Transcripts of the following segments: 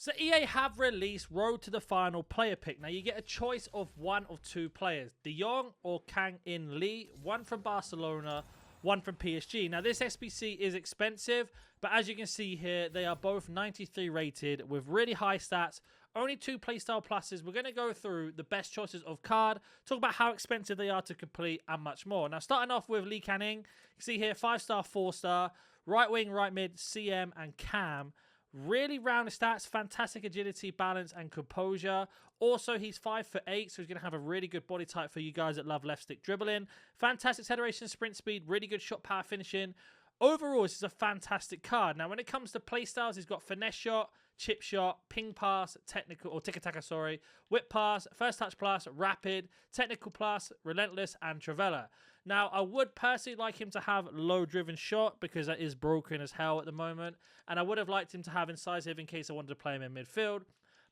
So EA have released Road to the Final player pick. Now you get a choice of one of two players, Jong or Kang-in Lee, one from Barcelona, one from PSG. Now this SBC is expensive, but as you can see here, they are both 93 rated with really high stats. Only 2 playstyle pluses. We're going to go through the best choices of card, talk about how expensive they are to complete, and much more. Now starting off with Lee Kang-in, you can see here 5-star, 4-star, right wing, right mid, CM and Cam. Really round stats, fantastic agility, balance, and composure. Also, he's 5'8", so he's going to have a really good body type for you guys that love left stick dribbling. Fantastic acceleration, sprint speed, really good shot power finishing. Overall, this is a fantastic card. Now, when it comes to playstyles, he's got finesse shot, chip shot, ping pass, technical, or tiki-taka, sorry, whip pass, first touch plus, rapid, technical plus, relentless, and trivela. Now, I would personally like him to have low driven shot because that is broken as hell at the moment. And I would have liked him to have incisive in case I wanted to play him in midfield.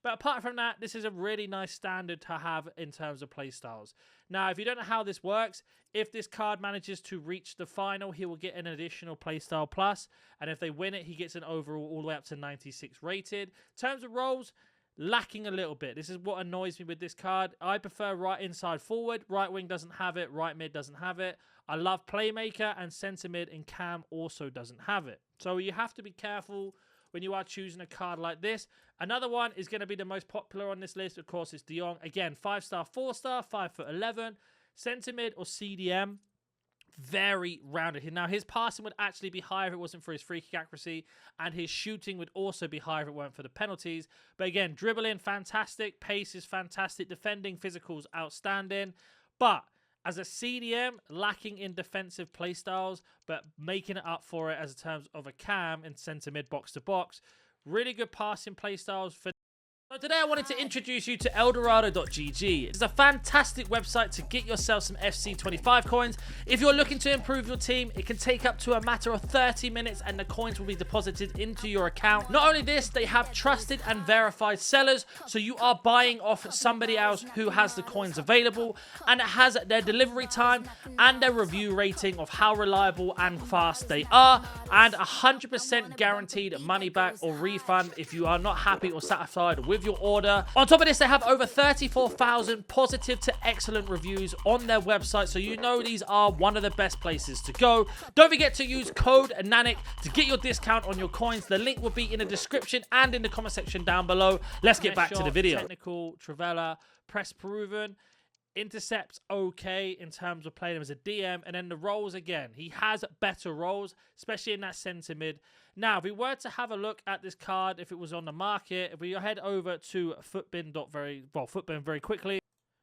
But apart from that, this is a really nice standard to have in terms of playstyles. Now, if you don't know how this works, if this card manages to reach the final, he will get an additional playstyle plus. And if they win it, he gets an overall all the way up to 96 rated. In terms of roles, lacking a little bit. This is what annoys me with this card. I prefer right inside forward. Right wing doesn't have it. Right mid doesn't have it. I love playmaker, and centre mid and Cam also doesn't have it. So you have to be careful when you are choosing a card like this. Another one is going to be the most popular on this list. Of course, it's Jong. Again, 5-star, 4-star, 5'11", centre mid or CDM. Very rounded. Now, his passing would actually be higher if it wasn't for his free kick accuracy, and his shooting would also be higher if it weren't for the penalties. But again, dribbling, fantastic. Pace is fantastic. Defending, physicals, outstanding. But as a CDM, lacking in defensive playstyles, but making it up for it as in terms of a Cam in centre mid, box to box. Really good passing playstyles for. So today I wanted to introduce you to Eldorado.gg. It's a fantastic website to get yourself some FC25 coins. If you're looking to improve your team, it can take up to a matter of 30 minutes and the coins will be deposited into your account. Not only this, they have trusted and verified sellers, so you are buying off somebody else who has the coins available, and it has their delivery time and their review rating of how reliable and fast they are, and 100% guaranteed money back or refund if you are not happy or satisfied with your order. On top of this, they have over 34,000 positive to excellent reviews on their website, so you know these are one of the best places to go. Don't forget to use code NANIC to get your discount on your coins. The link will be in the description and in the comment section down below. Let's get back to the video. Technical, Trivela, press proven. Intercepts okay in terms of playing him as a DM, and then the roles again. He has better roles, especially in that centre mid. Now, if we were to have a look at this card, if it was on the market, if we head over to Footbin very quickly,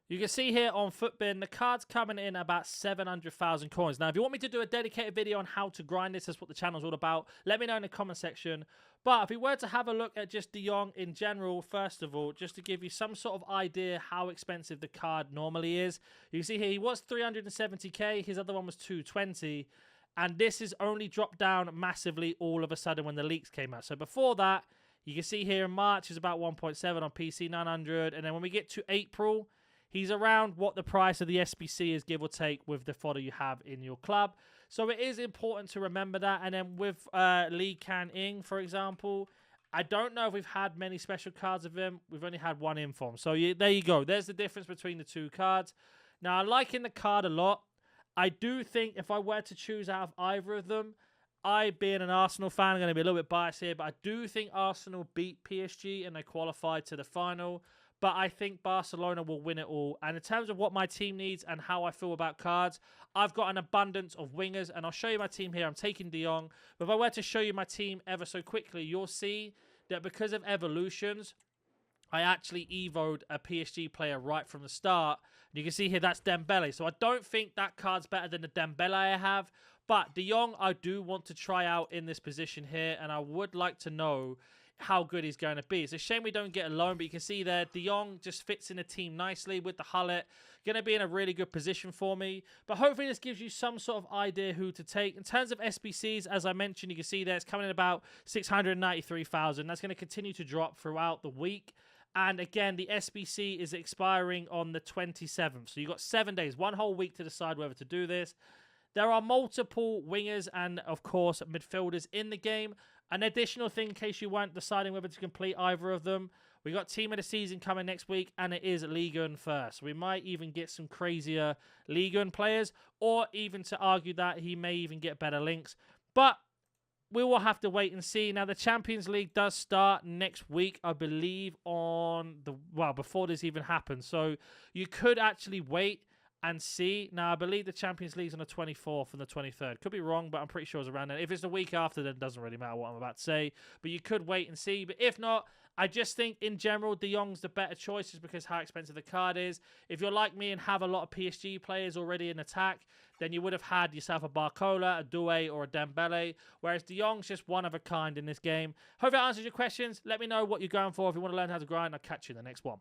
you can see here on Footbin, the card's coming in about 700,000 coins. Now, if you want me to do a dedicated video on how to grind this, that's what the channel's all about, let me know in the comment section. But if we were to have a look at just Jong in general, first of all, just to give you some sort of idea how expensive the card normally is. You can see here, he was 370k, his other one was 220. And this has only dropped down massively all of a sudden when the leaks came out. So before that, you can see here in March is about 1.7 on PC 900. And then when we get to April, he's around what the price of the SBC is, give or take, with the fodder you have in your club. So it is important to remember that. And then with Lee Kang-in, for example, I don't know if we've had many special cards of him. We've only had one inform. So there you go. There's the difference between the two cards. Now, I'm liking the card a lot. I do think if I were to choose out of either of them, I, being an Arsenal fan, I'm going to be a little bit biased here, but I do think Arsenal beat PSG and they qualified to the final. But I think Barcelona will win it all. And in terms of what my team needs and how I feel about cards, I've got an abundance of wingers. And I'll show you my team here. I'm taking Jong. But if I were to show you my team ever so quickly, you'll see that because of evolutions, I actually evoed a PSG player right from the start. And you can see here, that's Dembele. So I don't think that card's better than the Dembele I have. But Jong, I do want to try out in this position here. And I would like to know how good he's going to be. It's a shame we don't get a loan, but you can see there, Jong just fits in the team nicely with the Hullet. Going to be in a really good position for me. But hopefully this gives you some sort of idea who to take. In terms of SBCs, as I mentioned, you can see there, it's coming in about 693,000. That's going to continue to drop throughout the week. And again, the SBC is expiring on the 27th. So you've got 7 days, one whole week to decide whether to do this. There are multiple wingers and, of course, midfielders in the game. An additional thing, in case you weren't deciding whether to complete either of them, we got Team of the Season coming next week, and it is Liga 1 first. We might even get some crazier Liga 1 players, or even to argue that he may even get better links. But we will have to wait and see. Now, the Champions League does start next week, I believe, before this even happens. So you could actually wait and see. Now, I believe the Champions League's on the 24th and the 23rd. Could be wrong, but I'm pretty sure it's around then. If it's the week after, then it doesn't really matter what I'm about to say. But you could wait and see. But if not, I just think, in general, De Jong's the better choice just because how expensive the card is. If you're like me and have a lot of PSG players already in attack, then you would have had yourself a Barcola, a Doué, or a Dembele, whereas De Jong's just one of a kind in this game. Hope that answers your questions. Let me know what you're going for. If you want to learn how to grind, I'll catch you in the next one.